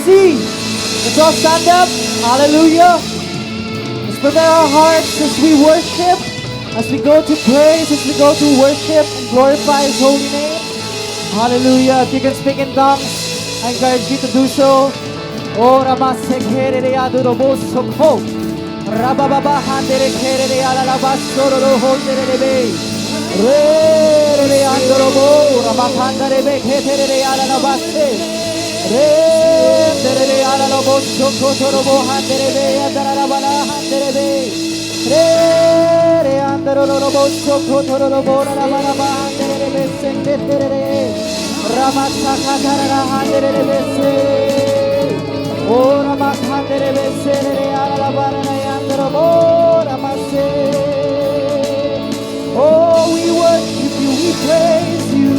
easy. Let's all stand up. Hallelujah. Let's prepare our hearts as we worship, as we go to praise, as we go to worship and glorify His holy name. Hallelujah. If you can speak in tongues, I encourage you to do so. Oh, Ramasekere Adorobosoko. Rabababa Handere Kere Alabasoro Honderebe. Re Andorobo, Ramakandere Ketere Alabase. Re Alabosoko Torobo Handere Adarabala Handere. Re Andorobosoko Torobo Rabalaba Handere Sekere. Ramasakatara Handere. Oh, Ramakandere Besere Alabara Yandorobo Ramase. Oh, we worship you, we praise you.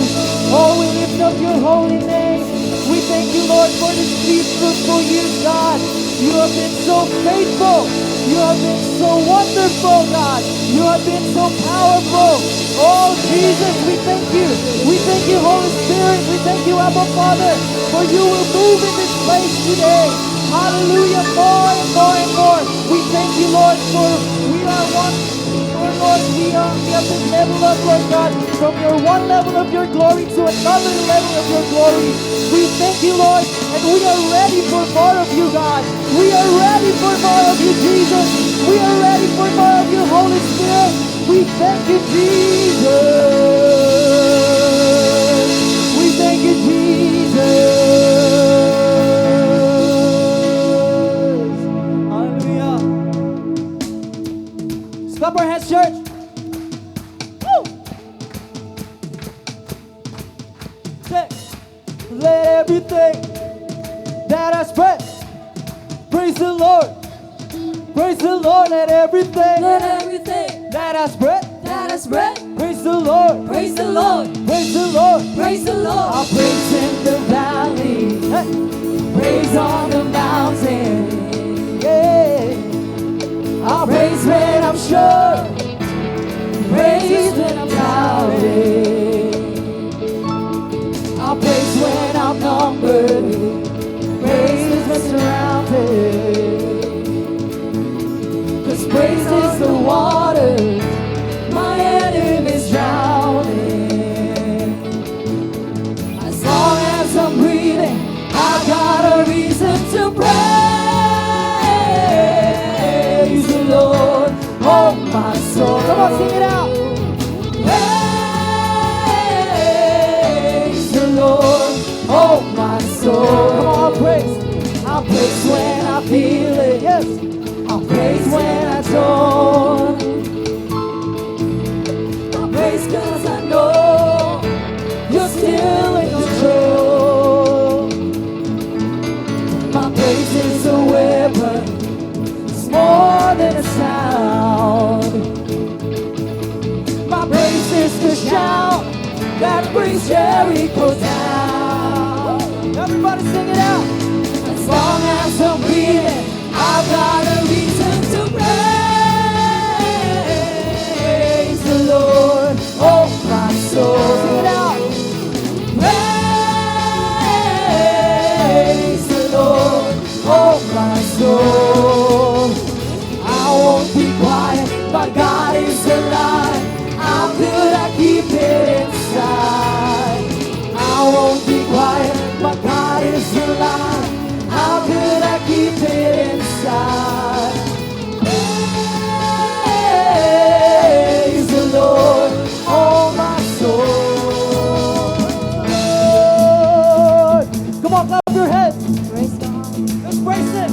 Oh, we lift up your holy name. We thank you, Lord, for this fruitful year, God. You have been so faithful. You have been so wonderful, God. You have been so powerful. Oh, Jesus, we thank you. We thank you, Holy Spirit. We thank you, Abba Father, for you will move in this place today. Hallelujah, more and more and more. We thank you, Lord, for we are one. Lord, we have been leveled up, Lord God, from your one level of your glory to another level of your glory. We thank you, Lord, and we are ready for more of you, God. We are ready for more of you, Jesus. We are ready for more of you, Holy Spirit. We thank you, Jesus. We thank you, Jesus. Hallelujah. Clap our hands, church. Woo! Say, let everything that has breath praise the Lord. Praise the Lord. Let everything that has breath praise the Lord. Praise the Lord. Praise the Lord. Praise the Lord. I'll praise in the valley. Hey. Praise on the mountain. Yeah. I'll praise when I'm sure. Praise when I'm doubting. I'll praise when I'm numbered. Praise when surrounded. 'Cause praise is the water my enemy's drowning. As long as I'm breathing, I got a reason to praise the Lord, oh my soul. Come on, sing it out. Praise the Lord, oh my soul. Come on, I'll praise. I'll praise when I feel it. Yes. I'll praise when I don't. I'll praise 'cause I know you're still in control. My praise is a weapon. It's more than a sound. My praise is the shout that brings Jericho down. Everybody sing it out. As long as I'm breathing, I've got a reason to praise the Lord, oh my soul. Sing it out. Praise the Lord, oh my soul. I won't be quiet, my God is alive. How could I keep it inside? I won't be quiet, my God is alive. How could I keep it inside? Praise the Lord, oh my soul. Come on, clap your hands. Praise God. Let's praise Him.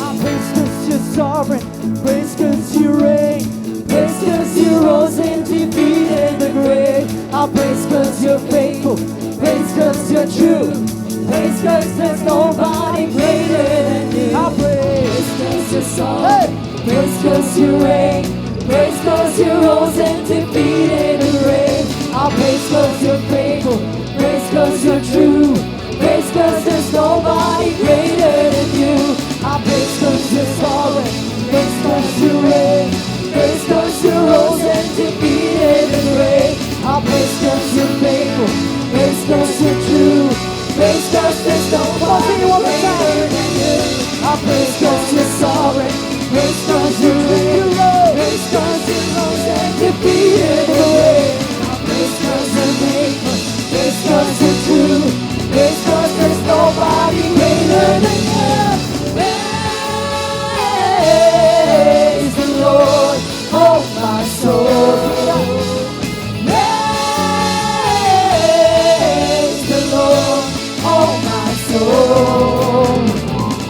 I praise 'cause you're sovereign. Praise 'cause you reign. Praise 'cause you rose and defeated the grave. I praise 'cause you're faithful. Praise 'cause you're true. Praise 'cause there's nobody greater than you. I praise. Praise 'cause you're Hey. sovereign. Praise 'cause you reign. Praise 'cause you rose and defeated the grave. I praise 'cause you're faithful. Praise 'cause you're true. Praise 'cause there's nobody greater than you. I praise 'cause you're sovereign. Praise 'cause you reign. Praise 'cause you rose and defeated the grave. I praise 'cause you're faithful. Praise 'cause you're true. Praise 'cause there's Praise 'cause you're sovereign. Praise 'cause you reign. Praise 'cause you rose and defeated the grave. Praise 'cause you're faithful. Praise 'cause you're true. Praise 'cause there's nobody greater than you. Praise the Lord, oh my soul. Praise the Lord, oh my soul.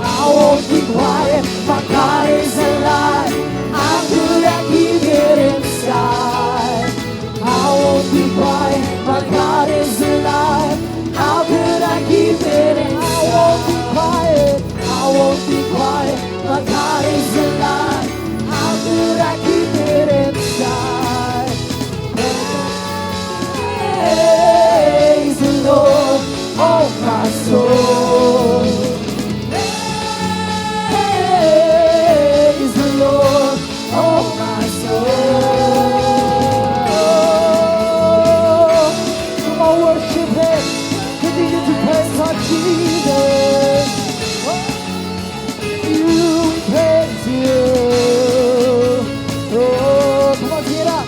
I won't be quiet, my God is alive. How could I keep it inside? I won't be quiet, my God is alive. How could I keep it inside? I won't be quiet, I won't be quiet, my God is alive. How could I keep it inside? Praise the Lord, oh my soul. Praise the Lord, oh my soul. Come on, worship Him. Continue to praise our Jesus. You, we praise you. Oh, come on, get up.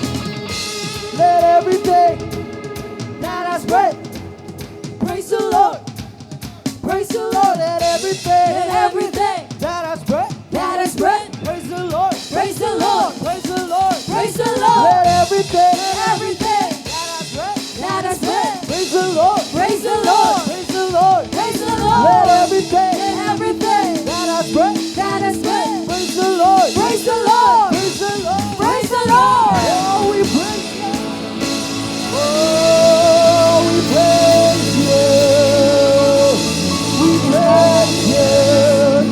Let everything that has breath praise the Lord. Praise the Lord. Let everything that has breath praise the Lord. Praise the Lord, Praise the Lord. praise the Lord. Let everything Everything that has breath that has breath, praise the Lord. praise the Lord, Praise the Lord. praise the Let Lord. everything Everything that has breath that has breath, praise the Lord. praise the Lord, Praise the Lord. praise the Lord. Oh, we praise you. Oh, we praise you. We praise you,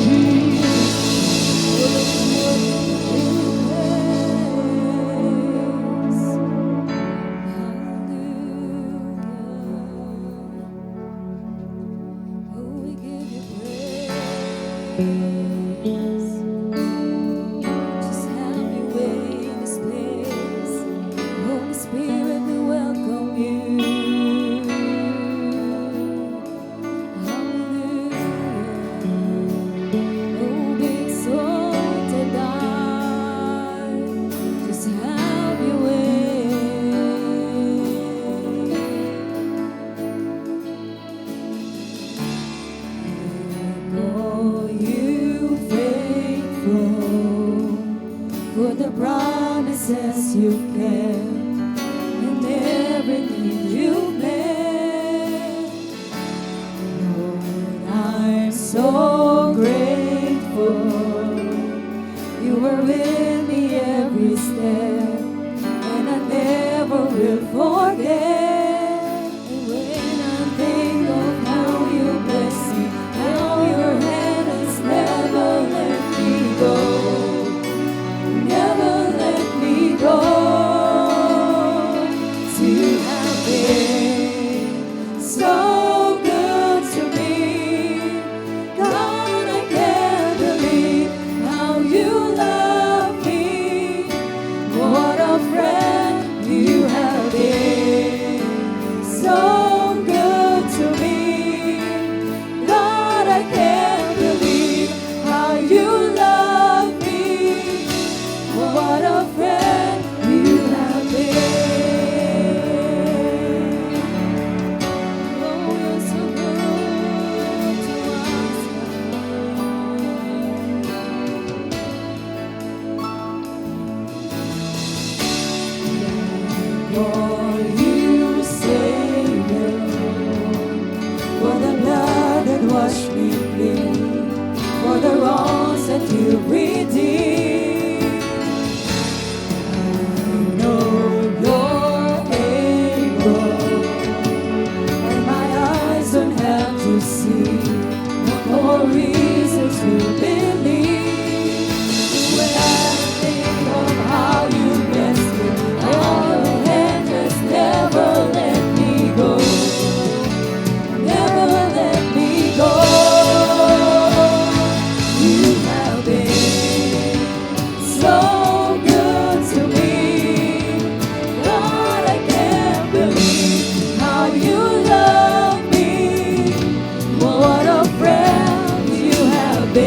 Jesus. Just have your way in this place. Holy Spirit, we welcome you. Hallelujah. Oh, be exalted, God. Just have your way. For you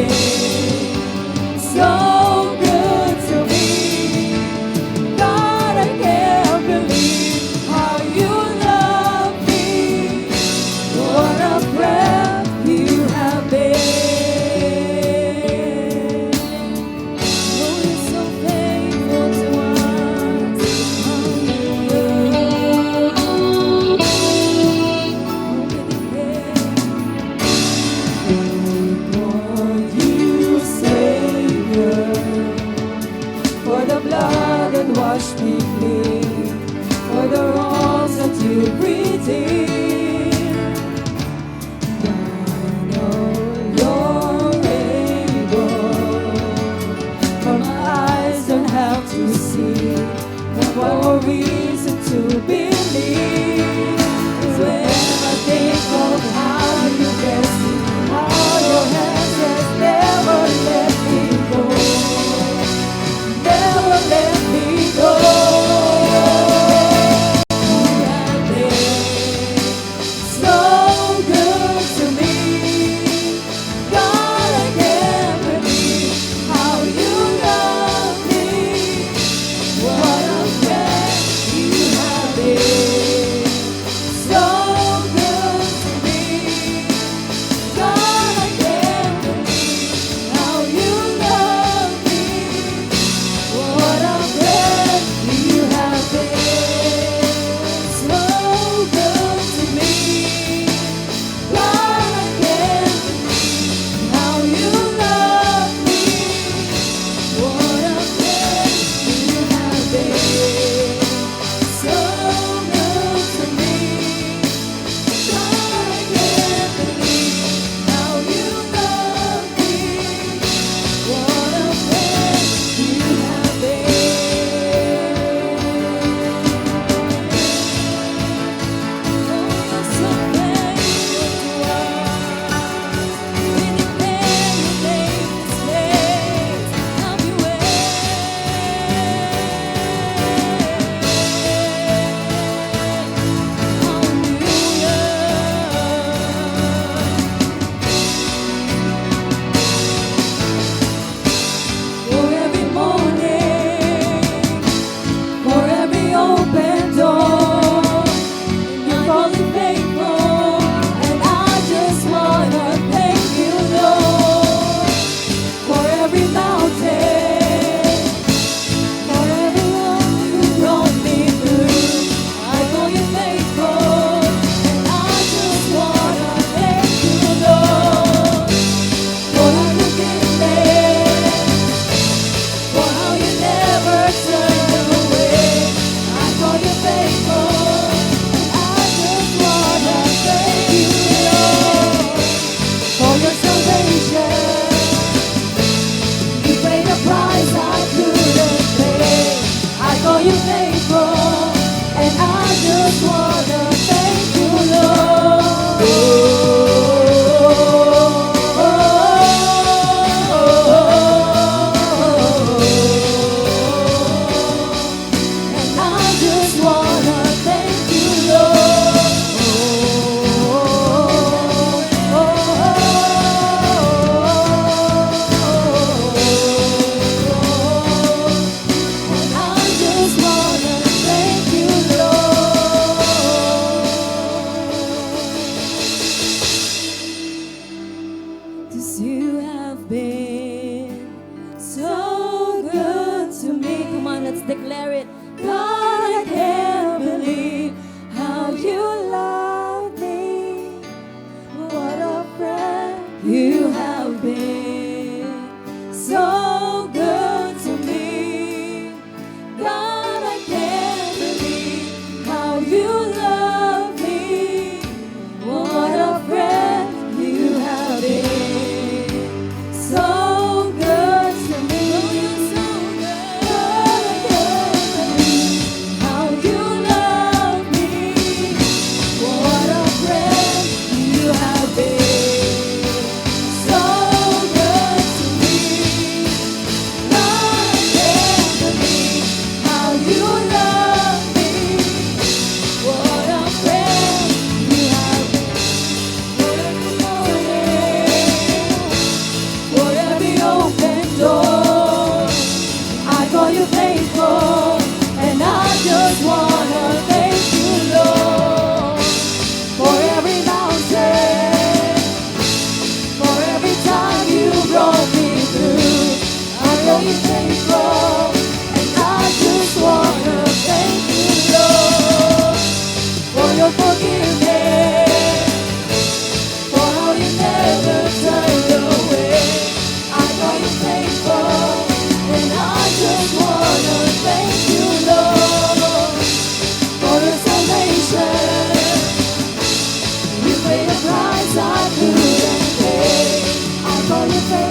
been so good to me. God, I can't believe how you love me. What a friend you have been. Oh, you're so faithful to us. Hallelujah. What you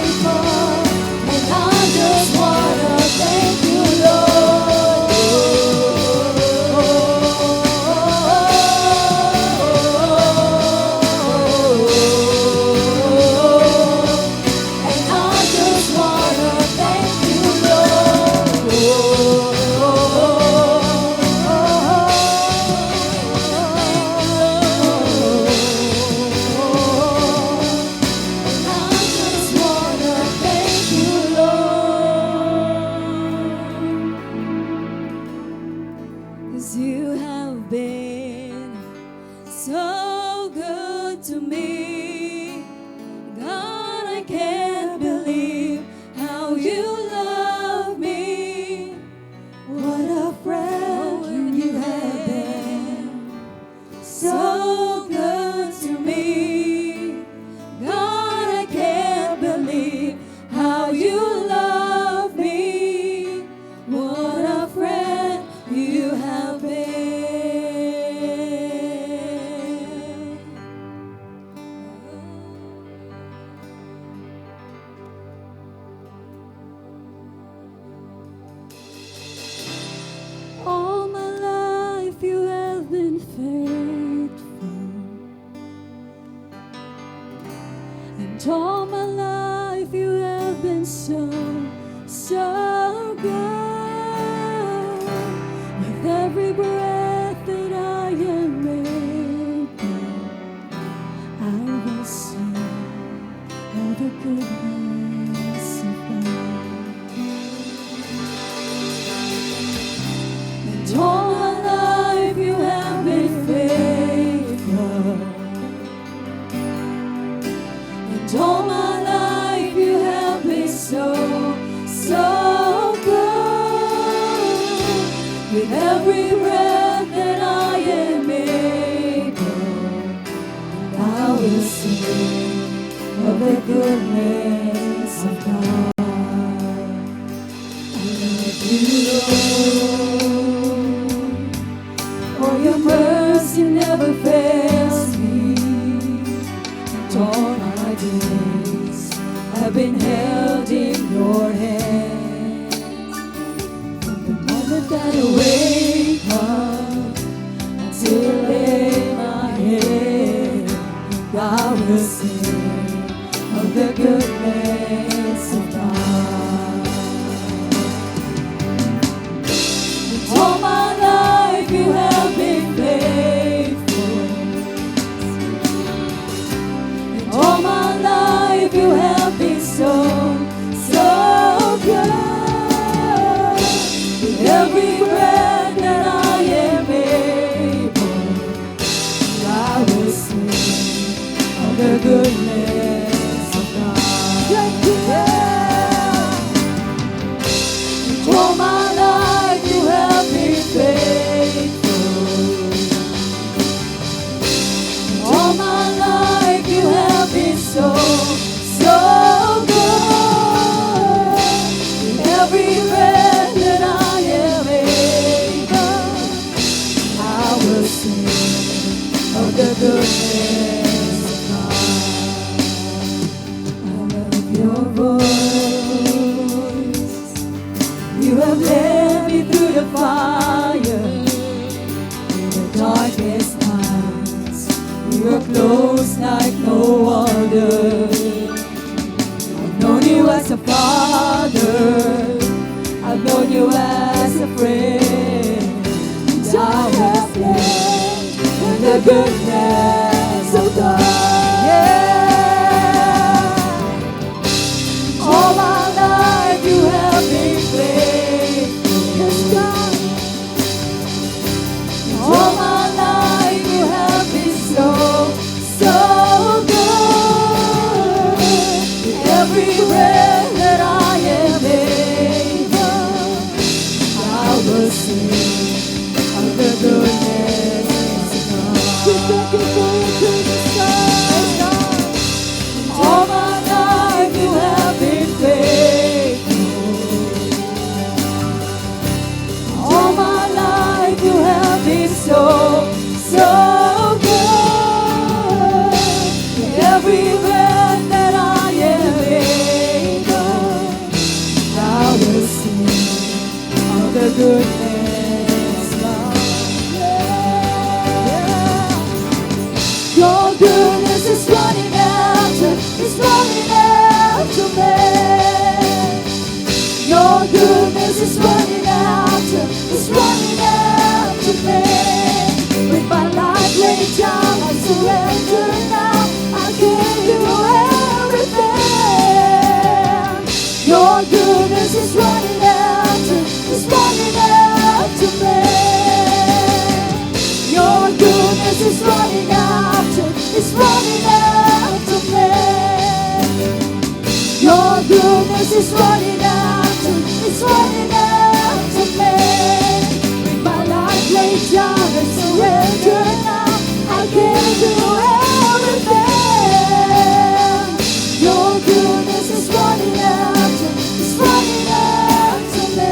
faithful, and I just wanna thank you, Lord. And I just wanna thank you, you have been so good to me. God, I can't believe how you love me. What a friend you have been. So good to me. God, I can't believe how you love me. What a friend you have been. All my life you have been faithful, and all my life you have been so, so good. With every breath that I am able, I will sing of the goodness of God. And all my life you have been faithful, and all my life you have been so, so good. With every breath that I am able, I will sing of the goodness of God. I love you, Lord, for your mercy never fails me. And all my days have been held in your hand. From the moment that I wake up until I lay my head, I will sing of the goodness of God. And all my life you have been faithful, and all my life you have been so, so good. With every breath that I am able, I will sing of the goodness of God. Thank you. And all my life you have been faithful. And all my life you have been so, so good. With every breath that I am able, I will sing of the goodness of God. I love your voice. You have led me through the fire, in the darkest nights. You are close like no other. I've known you as a father, I've known you as a friend. And I have lived in the goodness of God. Yeah. All my life you have been faithful. Yes, God. All my life you have been so, so good. With every breath that I am able, I will sing of the goodness of God. We thank you for your goodness, God. All my life you have been faithful. All my life you have been so, so good. With every breath that I am able, goodness is running after me. With my life laid down, I surrender now. I give you everything. Your goodness is running after me. Your goodness is running after me. Your goodness is running after me. With my life laid down, I surrender now. I give you everything. Your goodness is running after me.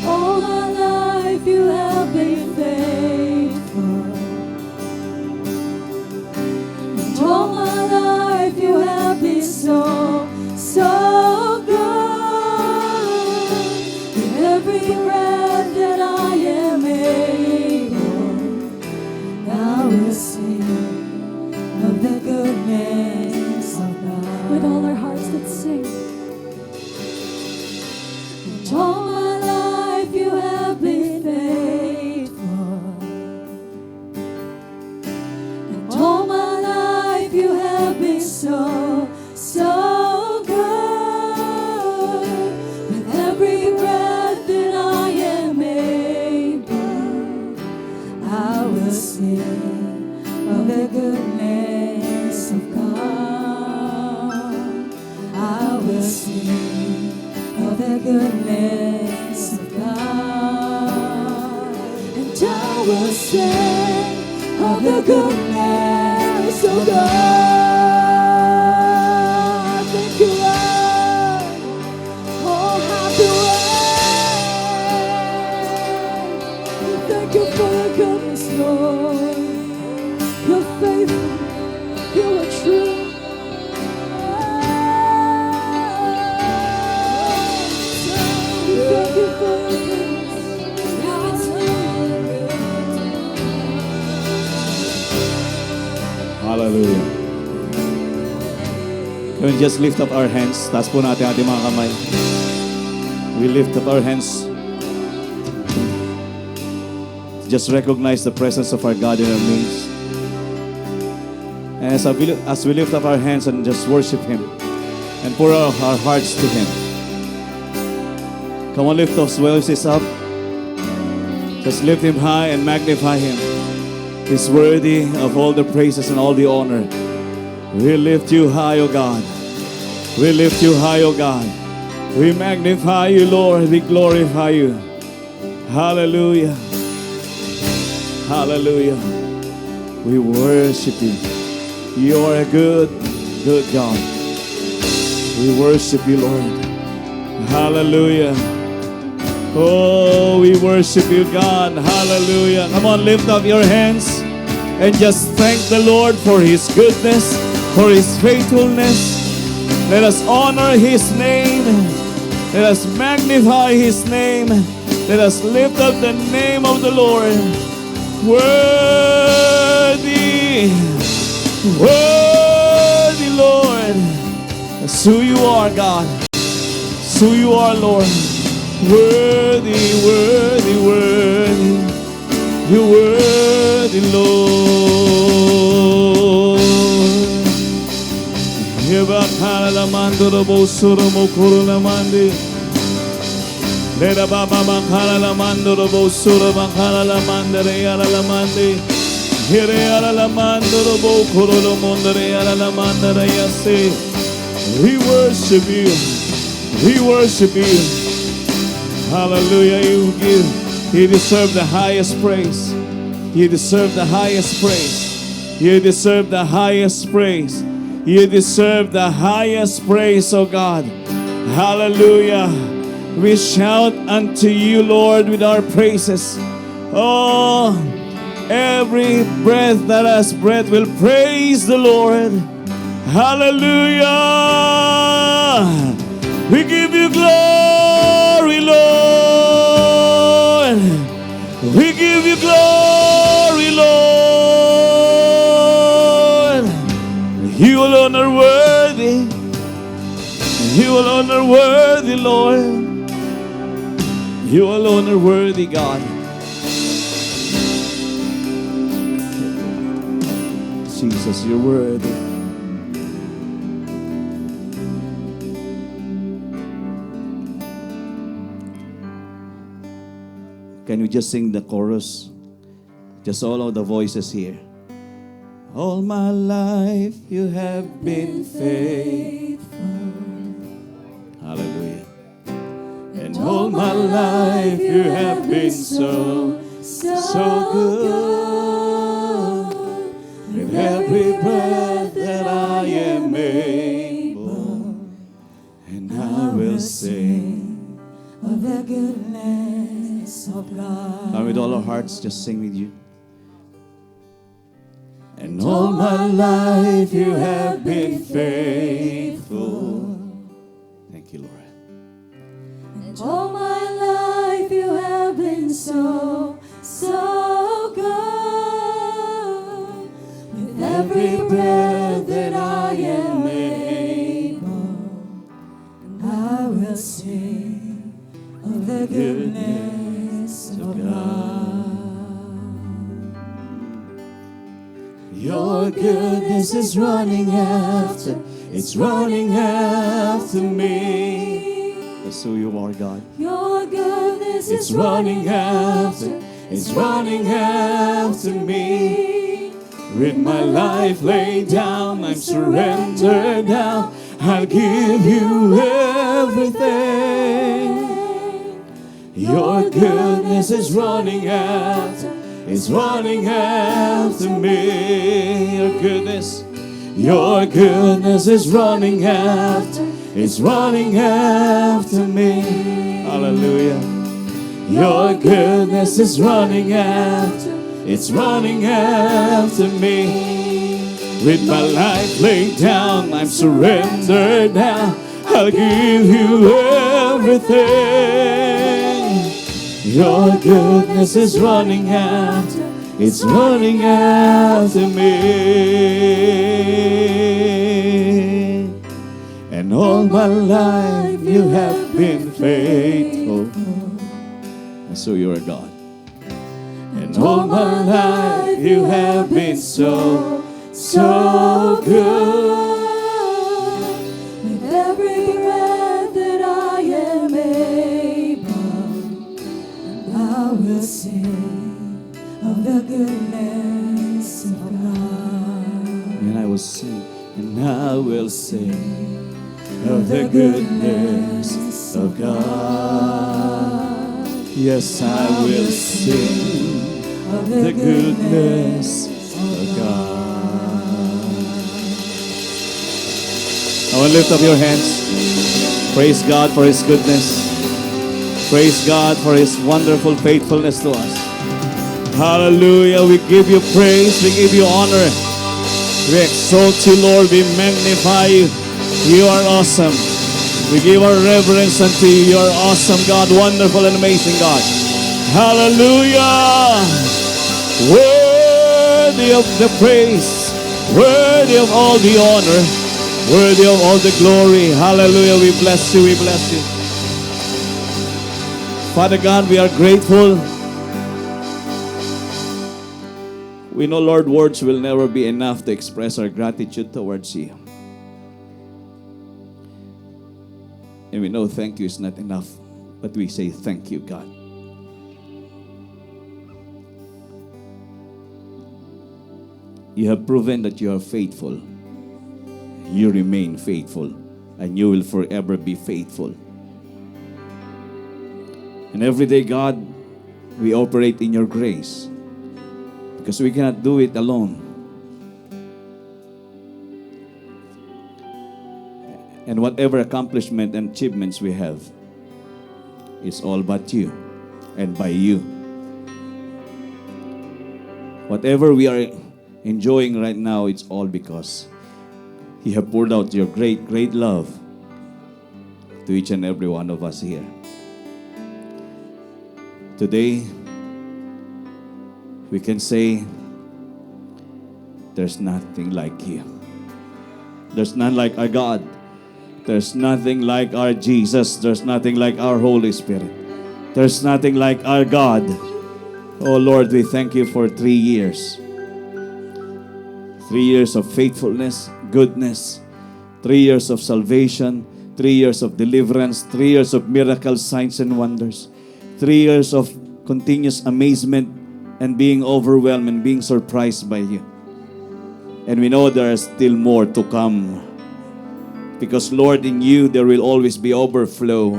All my life you have been faithful. And all my life you have been so good. With every breath that I am able, I will sing of the goodness of God. With all our hearts, let's sing. And all my life you have been faithful. And all my life you have been so good. With every breath that I am able, I will sing of the goodness of God. I will sing of the goodness of God. And I will sing of the goodness of God. Thank you, Lord. Oh, have your way. We thank you for your goodness, Lord. You're faithful. You are true. We thank you for your Hallelujah. Can we just lift up our hands? Taas po natin ating mga kamay. We lift up our hands. Just recognize the presence of our God in our midst. And as we lift up our hands and just worship Him and pour our hearts to Him. Come on, lift those voices up. Just lift Him high and magnify Him. He's worthy of all the praises and all the honor. We lift you high, O God. We lift you high, O God. We magnify you, Lord. We glorify you. Hallelujah. Hallelujah. We worship you. You are a good, good God. We worship you, Lord. Hallelujah. Oh, we worship you, God. Hallelujah. Come on, lift up your hands and just thank the Lord for His goodness, for His faithfulness. Let us honor His name. Let us magnify His name. Let us lift up the name of the Lord. Worthy, worthy, Lord. That's who you are, God. That's who you are, Lord. Worthy, worthy, worthy. You're worthy, Lord. Yebakala la mando do bosuro mokoro la mandi. Leda baba makala la mando do bosuro makala la mandere ala la mandi. Here ala la mando do bokoro lo mondere ala la mandere yase. We worship you. We worship you. Hallelujah, you deserve the highest praise. You deserve the highest praise. You deserve the highest praise. You deserve the highest praise, oh God. Hallelujah. We shout unto you, Lord, with our praises. Oh, every breath that has breath will praise the Lord. Hallelujah. We give you glory, Lord. We give you glory, Lord. You alone are worthy. You alone are worthy, Lord. You alone are worthy, God. Jesus, you're worthy. Can we just sing the chorus? Just all of the voices here. All my life you have been faithful. Hallelujah. And all my life you have been so good. With every breath that I am able, and I will sing of the goodness of God. And with all our hearts, just sing with you. And all my life you have been faithful. Thank you, Lord. And all my life you have been so good. With every breath that I am able, and I will sing of the goodness of God. Your goodness is running after, it's running after me. That's who you are, God. Your goodness It's is running after, it's running after me. With my life laid down, I'm surrendered now. I'll give you everything. Your goodness is running after, it's running after me. Your goodness is running after, it's running after me. Hallelujah. Your goodness is running after, it's running after me. With my life laid down, I'm surrendered now. I'll give you everything. Your goodness is running after, it's running after me. And all my life you have been faithful. So you're a God. And all my life you have been so good. With every breath that I am able, I will sing of the goodness of God. And I will sing, and I will sing of the goodness of God. Yes, I will sing Of the goodness of God. I want to lift up your hands. Praise God for His goodness. Praise God for His wonderful faithfulness to us. Hallelujah. We give you praise. We give you honor. We exalt you, Lord. We magnify you. You are awesome. We give our reverence unto you. You are awesome, God. Wonderful and amazing God. Hallelujah. Worthy of the praise. Worthy of all the honor. Worthy of all the glory. Hallelujah. We bless you. We bless you. Father God, we are grateful. We know, Lord, words will never be enough to express our gratitude towards you. And we know thank you is not enough, but we say thank you, God. You have proven that you are faithful. You remain faithful, and you will forever be faithful. And every day, God, we operate in your grace because we cannot do it alone. And whatever accomplishment and achievements we have is all but you and by you. Whatever we are enjoying right now, it's all because you have poured out your great, great love to each and every one of us here. Today, we can say, there's nothing like you. There's none like our God. There's nothing like our Jesus. There's nothing like our Holy Spirit. There's nothing like our God. Oh Lord, we thank you for 3 years. 3 years of faithfulness, goodness, 3 years of salvation, 3 years of deliverance, 3 years of miracles, signs, and wonders, 3 years of continuous amazement and being overwhelmed and being surprised by you. And we know there is still more to come. Because Lord, in you there will always be overflow.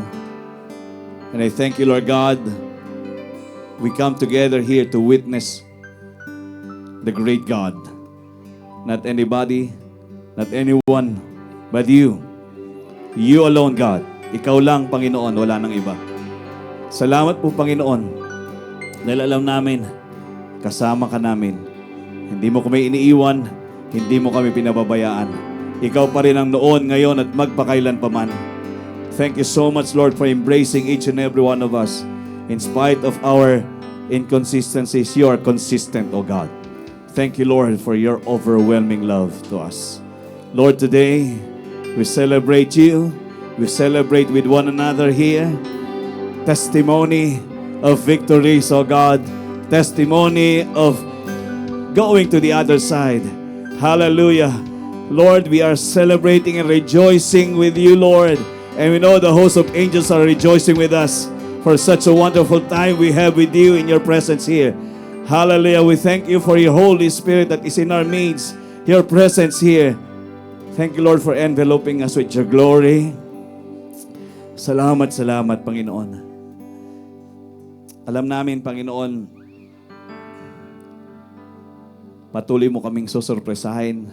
And I thank you, Lord God, we come together here to witness the great God. Not anybody, not anyone, but you. You alone, God. Ikaw lang, Panginoon, wala nang iba. Salamat po, Panginoon, dahil alam namin, kasama ka namin. Hindi mo kami iniiwan, hindi mo kami pinababayaan. Ikaw pa rin ang noon, ngayon, at magpakailan pa man. Thank you so much, Lord, for embracing each and every one of us. In spite of our inconsistencies, you are consistent, O God. Thank you, Lord, for your overwhelming love to us. Lord, today, we celebrate you. We celebrate with one another here. Testimony of victories, O God. Testimony of going to the other side. Hallelujah. Lord, we are celebrating and rejoicing with you, Lord. And we know the host of angels are rejoicing with us for such a wonderful time we have with you in your presence here. Hallelujah. We thank you for your Holy Spirit that is in our midst, your presence here. Thank you, Lord, for enveloping us with your glory. Salamat, salamat, Panginoon. Alam namin, Panginoon, patuloy mo kaming susurpresahin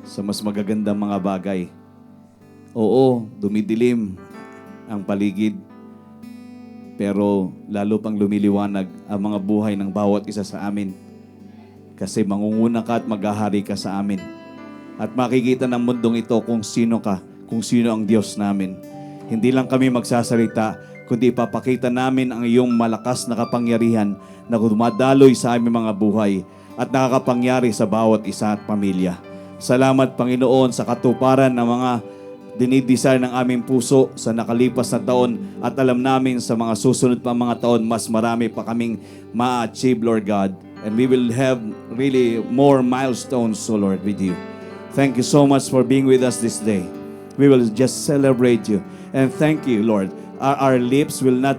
sa mas magagandang mga bagay. Oo, dumidilim ang paligid, pero lalo pang lumiliwanag ang mga buhay ng bawat isa sa amin. Kasi mangunguna ka at maghahari ka sa amin. At makikita ng mundong ito kung sino ka, kung sino ang Diyos namin. Hindi lang kami magsasalita, kundi ipapakita namin ang iyong malakas na kapangyarihan na dumadaloy sa aming mga buhay at nakakapangyari sa bawat isa at pamilya. Salamat, Panginoon, sa katuparan ng mga dinidesire ng aming puso sa nakalipas na taon at alam namin sa mga susunod pa mga taon, mas marami pa kaming ma-achieve, Lord God. And we will have really more milestones, so Lord, with you. Thank you so much for being with us this day. We will just celebrate you. And thank you, Lord. Our lips will not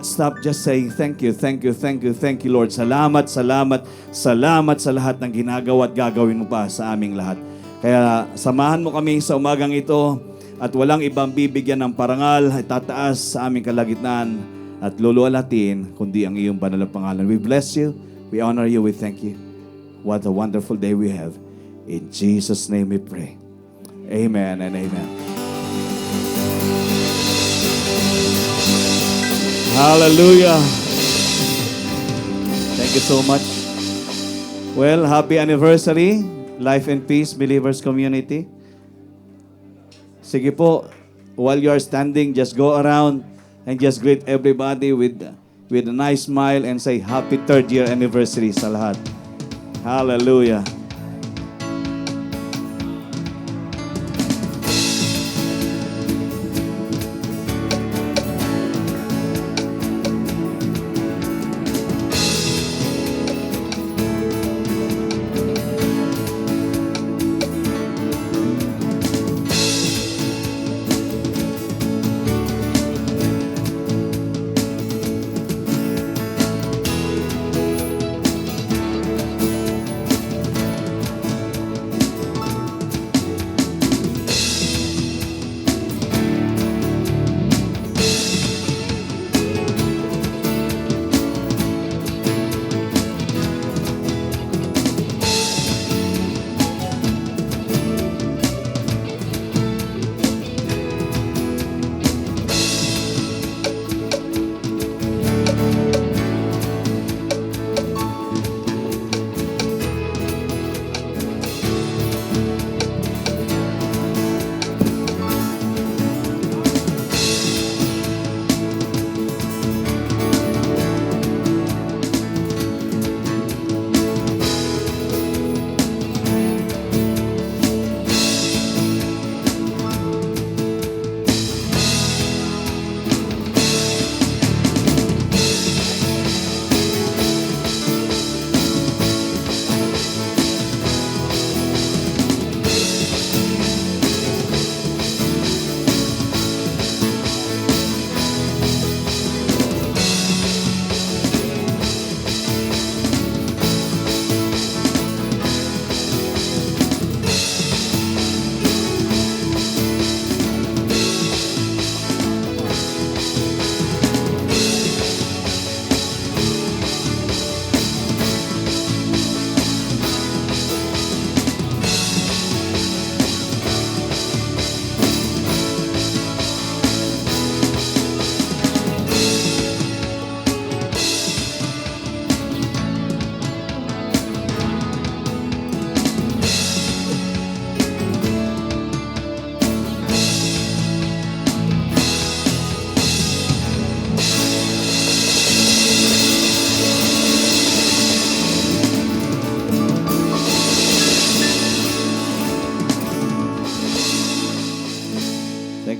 stop just saying thank you, thank you, thank you, thank you, Lord. Salamat, salamat, salamat sa lahat ng ginagawa at gagawin mo pa sa aming lahat. Kaya samahan mo kami sa umagang ito at walang ibang bibigyan ng parangal at tataas sa aming kalagitnaan at luluwalhatiin kundi ang iyong banal na pangalan. We bless you, we honor you, we thank you. What a wonderful day we have. In Jesus' name we pray. Amen and amen. Hallelujah. Thank you so much. Well, happy anniversary. Life and Peace Believers Community. Sige po, while you are standing, just go around and just greet everybody with a nice smile and say happy 3rd year anniversary sa lahat. Hallelujah.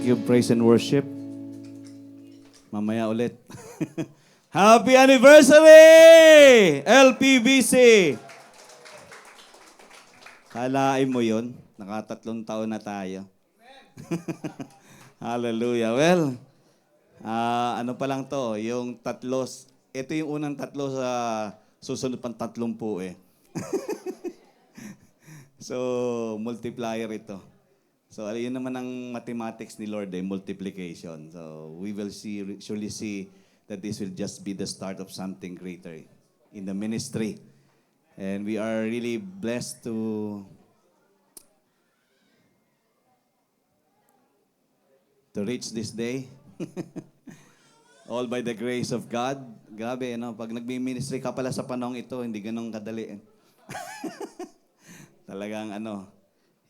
Thank you, praise and worship. Mamaya ulit. Happy anniversary! LPBC! Kalain mo yon? Nakatatlong taon na tayo. Hallelujah. Well, ano pa lang to, yung tatlo, ito yung unang tatlo sa susunod pang 30 eh. So, multiplier ito. So, yun naman ang mathematics ni Lord, multiplication. So, we will surely see that this will just be the start of something greater in the ministry. And we are really blessed to reach this day. All by the grace of God. Grabe, pag nagmi-ministry ka pala sa panahong ito, hindi ganun kadali. Talagang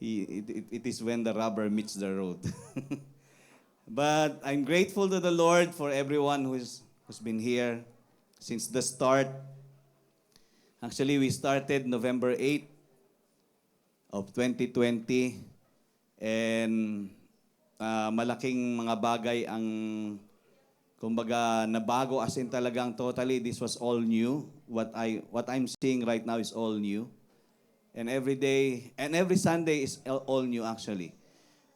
it is when the rubber meets the road. But I'm grateful to the Lord for everyone who's been here since the start. Actually, we started November 8 of 2020. And malaking mga bagay ang, kumbaga, nabago as in talagang totally, this was all new. What I'm seeing right now is all new. And every day, and every Sunday is all new actually.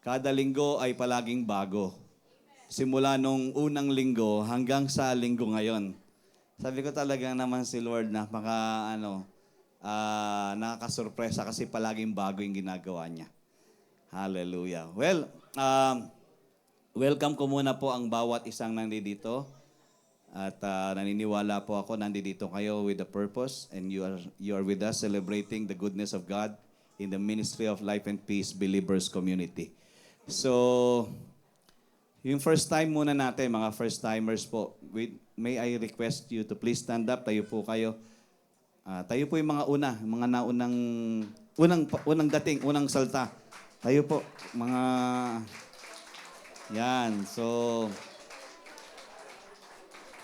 Kada linggo ay palaging bago. Simula nung unang linggo hanggang sa linggo ngayon. Sabi ko talaga naman si Lord na nakakasurpresa kasi palaging bago yung ginagawa niya. Hallelujah. Well, welcome ko muna po ang bawat isang nandito. At naniniwala po ako nandito kayo with a purpose and you are with us celebrating the goodness of God in the Ministry of Life and Peace Believers Community. So, yung first time muna natin, mga first timers po, may I request you to please stand up, tayo po kayo. Tayo po yung mga unang dating, unang salta. Tayo po, mga, yan,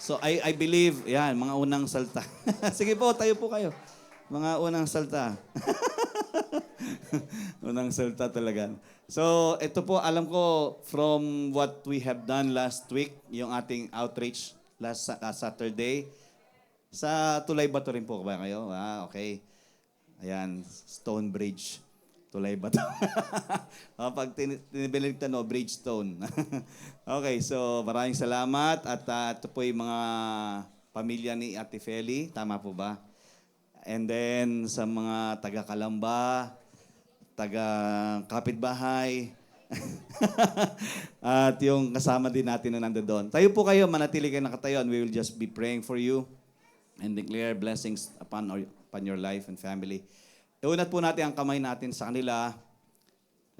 So I believe, yan, mga unang salta. Sige po, tayo po kayo. Mga unang salta. Unang salta talaga. So ito po, alam ko from what we have done last week, yung ating outreach last Saturday. Sa Tulay Bato rin po ba kayo? Okay. Ayan, Stone Bridge. Tulay Bato. Pag tinibilig Bridgestone. Okay, so maraming salamat. At ito po yung mga pamilya ni Ate Feli. Tama po ba? And then sa mga taga-Kalamba, taga-kapitbahay, at yung kasama din natin na nandoon. Tayo po kayo, manatili kayo nakatayo and we will just be praying for you and declare blessings upon your life and family. Iunat po natin ang kamay natin sa kanila.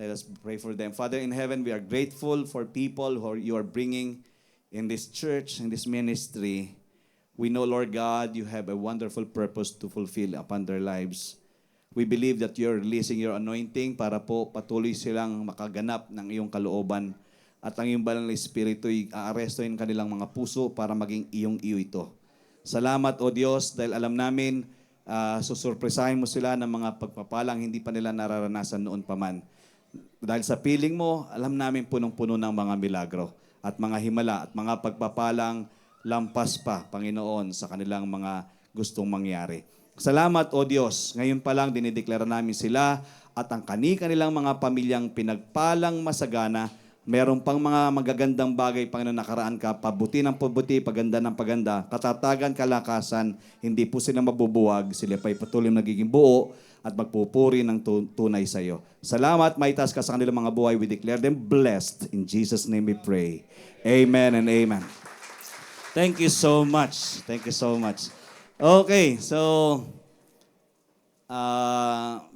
Let us pray for them. Father in heaven, we are grateful for people who you are bringing in this church, in this ministry. We know, Lord God, you have a wonderful purpose to fulfill upon their lives. We believe that you're releasing your anointing para po patuloy silang makaganap ng iyong kalooban at ang iyong banal na Espiritu ay aarestuhin kanilang mga puso para maging iyong-iyo ito. Salamat, O Diyos, dahil alam namin susurpresahin mo sila ng mga pagpapalang hindi pa nila nararanasan noon pa man. Dahil sa piling mo, alam namin punong-puno ng mga milagro at mga himala at mga pagpapalang lampas pa, Panginoon, sa kanilang mga gustong mangyari. Salamat, O Diyos. Ngayon pa lang dinideklara namin sila at ang kanilang mga pamilyang pinagpalang masagana. Meron pang mga magagandang bagay, Panginoon, nakaraan ka, pabuti ng pabuti, paganda ng paganda, katatagan, kalakasan, hindi po sila mabubuwag, sila pa'y patuloy nagiging buo at magpupuri ng tunay sa iyo. Salamat, maitas ka sa kanilang mga buhay. We declare them blessed. In Jesus' name we pray. Amen and amen. Thank you so much. Thank you so much. Okay, so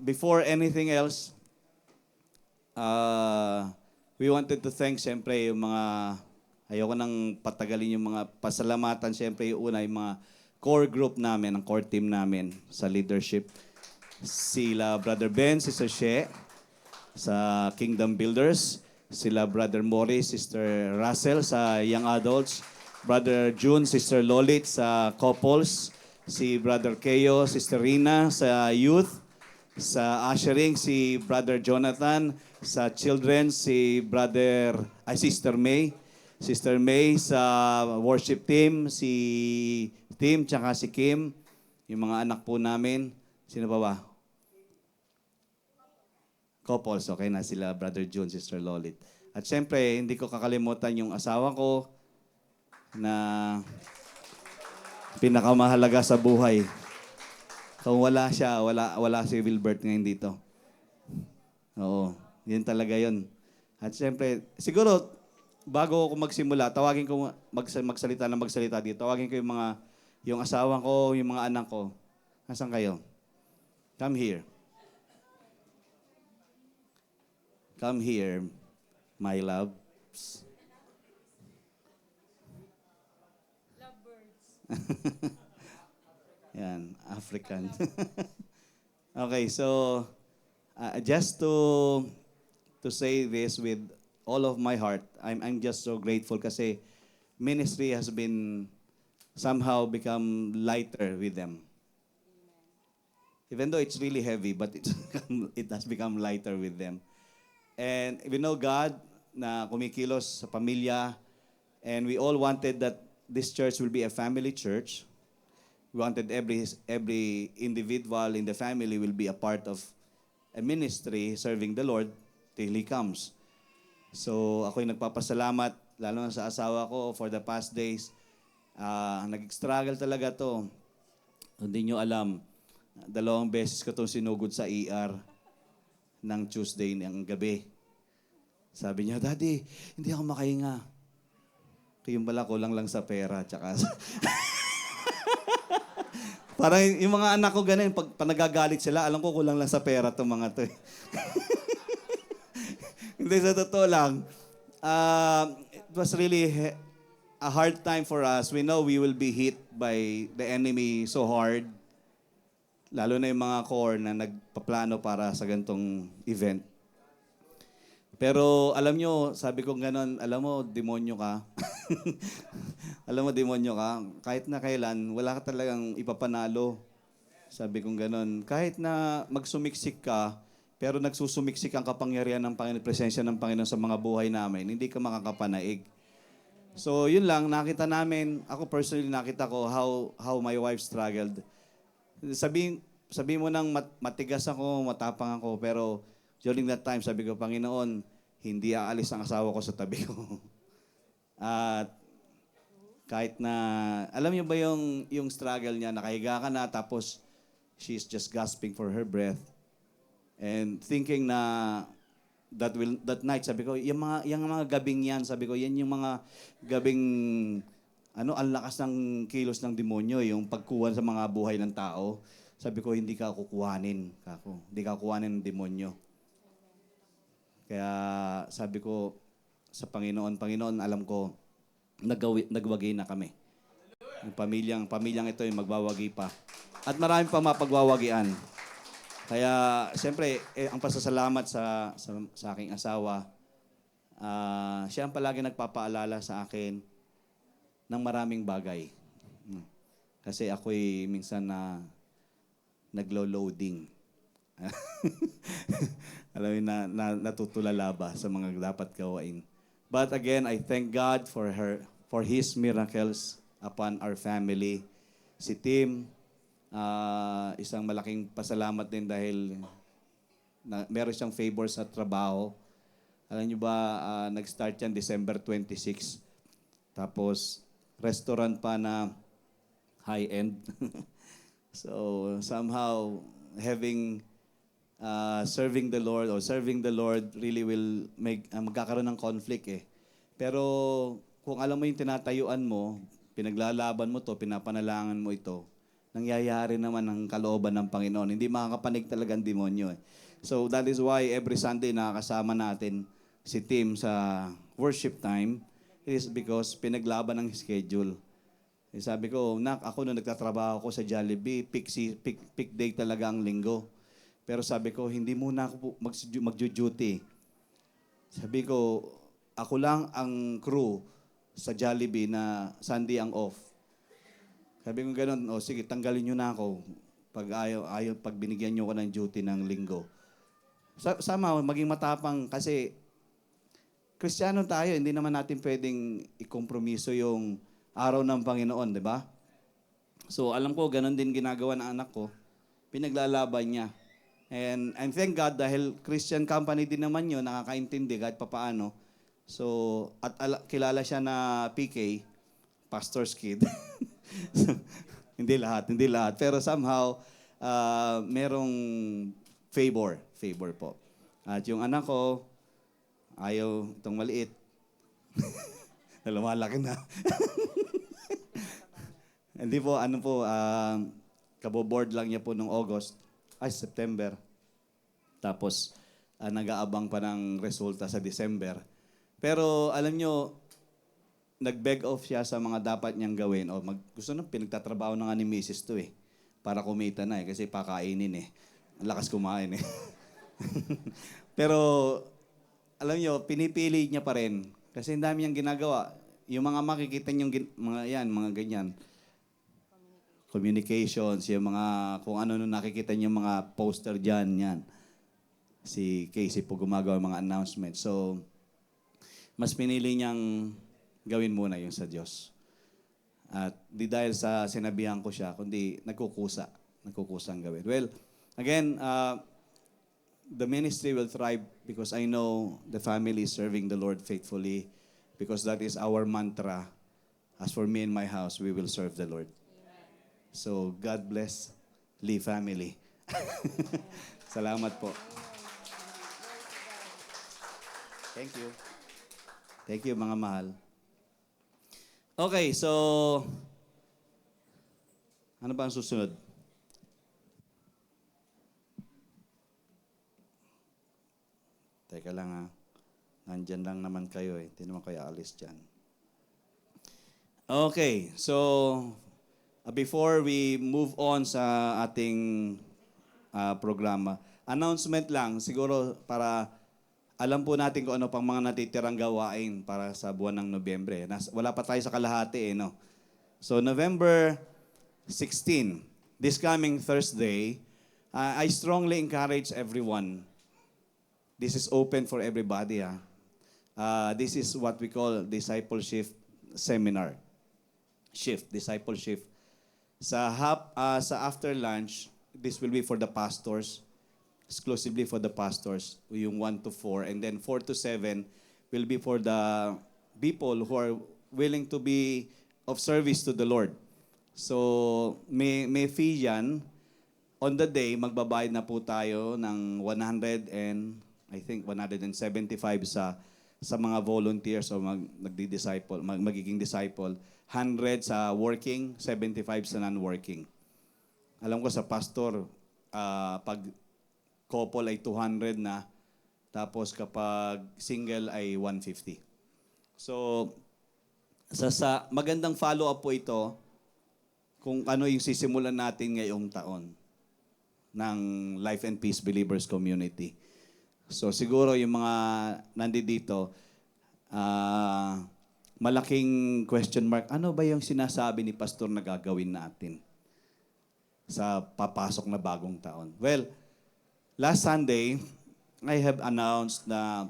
before anything else, we wanted to thank siyempre yung mga, ayoko nang patagalin yung mga pasalamatan, siyempre yung una, yung mga core group namin, ang core team namin sa leadership. Sila Brother Ben, Sister She, sa Kingdom Builders. Sila Brother Morris, Sister Russell sa Young Adults. Brother June, Sister Lolit sa Couples. Si Brother Keo, Sister Rina sa Youth. Sa ushering, si Brother Jonathan. Sa children, Sister May. Sister May sa worship team, si Tim, tsaka si Kim. Yung mga anak po namin. Sino pa ba? Couples, okay na sila, Brother June, Sister Lolit. At syempre, hindi ko kakalimutan yung asawa ko na pinakamahalaga sa buhay. Kung wala siya, wala si Wilbert ngayon dito. Oo, yun talaga yun. At syempre, siguro, bago ako magsimula, tawagin ko magsalita dito. Tawagin ko yung asawa ko, yung mga anak ko. Nasaan kayo? Come here. Come here, my loves. Lovebirds. Yan, African. Okay, so just to say this with all of my heart, I'm just so grateful kasi ministry has been somehow become lighter with them. Even though it's really heavy, but it has become lighter with them. And we know God na kumikilos sa pamilya, and we all wanted that this church will be a family church. We wanted every individual in the family will be a part of a ministry serving the Lord till He comes. So ako'y nagpapasalamat, lalo na sa asawa ko for the past days. Nag-struggle talaga to. Hindi nyo alam, 2 beses ko itong sinugod sa ER ng Tuesday ng gabi. Sabi niya, Daddy, hindi ako makahinga. Kaya pala kulang lang sa pera. Tsaka parang yung mga anak ko ganun, pag nagagalit sila, alam ko kulang lang sa pera itong mga to. Hindi, sa totoo lang, it was really a hard time for us. We know we will be hit by the enemy so hard. Lalo na yung mga core na nagpaplano para sa ganitong event. Pero alam nyo, sabi ko gano'n, alam mo, demonyo ka. Alam mo, demonyo ka. Kahit na kailan, wala ka talagang ipapanalo. Sabi ko gano'n. Kahit na magsumiksik ka, pero nagsusumiksik ang kapangyarihan ng Panginoon, presensya ng Panginoon sa mga buhay namin, hindi ka makakapanaig. So, yun lang, nakita namin, ako personally nakita ko how my wife struggled. Sabihin mo nang matigas ako, matapang ako, pero during that time, sabi ko, Panginoon, hindi aalis ang asawa ko sa tabi ko. At kahit na, alam niyo ba yung struggle niya, nakahiga ka na, tapos she's just gasping for her breath. And thinking na that night, sabi ko, yung mga gabing yan, sabi ko, yan yung mga gabing, ang lakas ng kilos ng demonyo, yung pagkuhan sa mga buhay ng tao. Sabi ko, hindi ka kukuhanin, kako. Hindi ka kukuhanin ng demonyo. Kaya sabi ko sa Panginoon, alam ko, nagwagi na kami. Yung pamilyang ito yung magbawagi pa. At marami pa mapagwawagian. Kaya, siyempre, ang pasasalamat sa aking asawa, siya ang palagi nagpapaalala sa akin ng maraming bagay. Kasi ako'y minsan na naglo-loading. Alam mo na natutulala ba sa mga dapat gawain. But again, I thank God for His miracles upon our family. Si Tim, isang malaking pasalamat din dahil meron siyang favor sa trabaho. Alam niyo ba, nag-start yan December 26. Tapos, restaurant pa na high-end. So, somehow, serving the Lord really will magkakaroon ng conflict eh. Pero, kung alam mo yung tinatayuan mo, pinaglalaban mo to, pinapanalangan mo ito, nangyayari naman ang kalooban ng Panginoon. Hindi makakapanig talaga ang demonyo eh. So that is why every Sunday nakakasama natin si Tim sa worship time. It is because pinaglaban ng schedule. Eh, sabi ko, Nak, ako nung nagtatrabaho ko sa Jollibee, peak day talaga ang linggo. Pero sabi ko, hindi muna ako magjo-duty. Sabi ko, ako lang ang crew sa Jollibee na Sunday ang off. Sabi ko gano'n, sige, tanggalin nyo na ako pag binigyan nyo ko ng duty ng linggo. Sama, maging matapang kasi Kristiyano tayo, hindi naman natin pwedeng ikompromiso yung araw ng Panginoon, di ba? So alam ko, ganun din ginagawa ng anak ko. Pinaglalaban niya. And thank God dahil Christian company din naman yun, nakakaintindi kahit papaano. So, kilala siya na PK, pastor's kid. Hindi lahat. Pero somehow, merong favor po. At yung anak ko, ayaw itong maliit. Lumalaki na. Hindi po, kaboboard lang niya po nung September. Tapos, nag-aabang pa ng resulta sa December. Pero alam nyo, nag-beg off siya sa mga dapat niyang gawin. Gusto nang pinagtatrabaho na nga ni Mrs. to eh. Para kumita na eh, kasi pakainin eh. Ang lakas kumain eh. Pero, alam nyo, pinipili niya pa rin. Kasi ang dami niyang ginagawa. Yung mga makikita niyong, mga ganyan. Communications, yung mga, kung ano nung nakikita niyo mga poster dyan, yan. Si Casey po gumagawa ng mga announcements. So, mas pinili niyang gawin muna yung sa Diyos. At di dahil sa sinabihan ko siya, kundi nagkukusang gawin. Well, again, the ministry will thrive because I know the family is serving the Lord faithfully because that is our mantra. As for me and my house, we will serve the Lord. So, God bless Lee family. Salamat po. Thank you. Thank you, mga mahal. Okay, so, ano ba ang susunod? Teka lang ha. Nandyan lang naman kayo eh. Hindi naman kayo alis dyan. Okay, so, before we move on sa ating programa, announcement lang, siguro para alam po natin kung ano pang mga natitirang gawain para sa buwan ng Nobyembre. Wala pa tayo sa kalahati no? So November 16, this coming Thursday, I strongly encourage everyone. This is open for everybody. This is what we call discipleship seminar. Discipleship. Sa after lunch, this will be for the pastors, exclusively for the pastors, yung 1 to 4, and then 4 to 7 will be for the people who are willing to be of service to the Lord. So, may fee yan. On the day, magbabayad na po tayo ng 175 sa mga volunteers o magiging disciple. 100 sa working, 75 sa non-working. Alam ko sa pastor, pag couple ay 200 na, tapos kapag single ay 150. So, sa magandang follow-up po ito kung ano yung sisimulan natin ngayong taon ng Life and Peace Believers Community. So, siguro yung mga nandito, malaking question mark, ano ba yung sinasabi ni Pastor na gagawin natin sa papasok na bagong taon? Well, last Sunday, I have announced na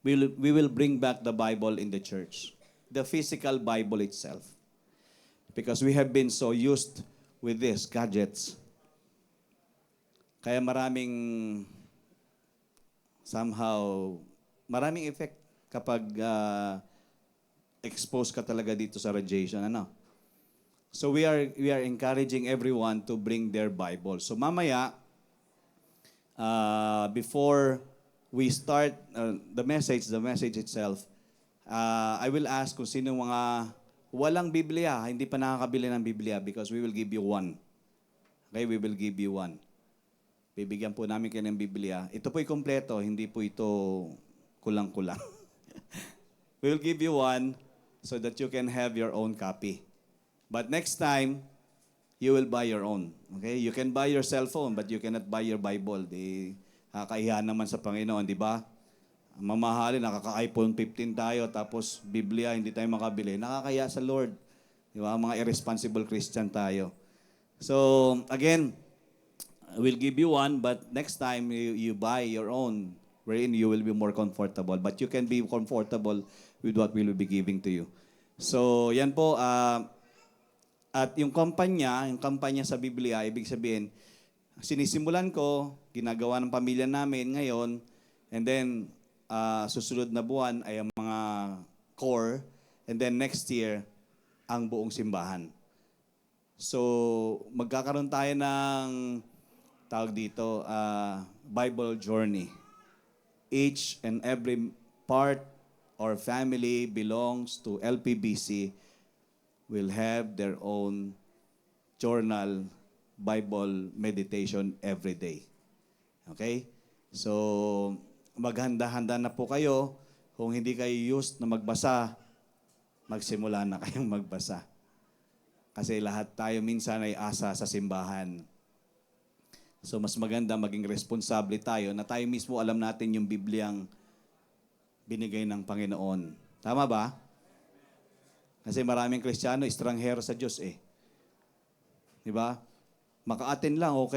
we will bring back the Bible in the church. The physical Bible itself. Because we have been so used with these gadgets. Kaya maraming effect kapag exposed ka talaga dito sa radiation. So we are encouraging everyone to bring their Bible. So mamaya, before we start the message itself, I will ask kung sino mga walang Biblia, hindi pa nakakabili ng Biblia because we will give you one. Okay, we will give you one. Bibigyan po namin kayo ng Biblia. Ito po'y kompleto, hindi po ito kulang-kulang. We will give you one so that you can have your own copy. But next time, you will buy your own. Okay? You can buy your cell phone, but you cannot buy your Bible. Kakahiya naman sa Panginoon, di ba? Mamahalin, nakaka-iPhone 15 tayo, tapos Biblia, hindi tayo makabili. Nakakahiya sa Lord. Di ba? Mga irresponsible Christian tayo. So, again, we'll give you one, but next time you buy your own, wherein you will be more comfortable. But you can be comfortable with what we will be giving to you. So, yan po. At yung kampanya sa Biblia, ibig sabihin, sinisimulan ko, ginagawa ng pamilya namin ngayon, and then susunod na buwan ay ang mga core, and then next year, ang buong simbahan. So, magkakaroon tayo ng, tawag dito, Bible journey. Each and every part or family belongs to LPBC will have their own journal, Bible meditation every day. Okay? So, maghanda-handa na po kayo. Kung hindi kayo used na magbasa, magsimula na kayong magbasa. Kasi lahat tayo minsan ay asa sa simbahan. So, mas maganda maging responsable tayo na tayo mismo alam natin yung Bibliang binigay ng Panginoon. Tama ba? Kasi maraming Kristiyano, estranghero sa Diyos eh. Di ba? Maka-attend lang, okay.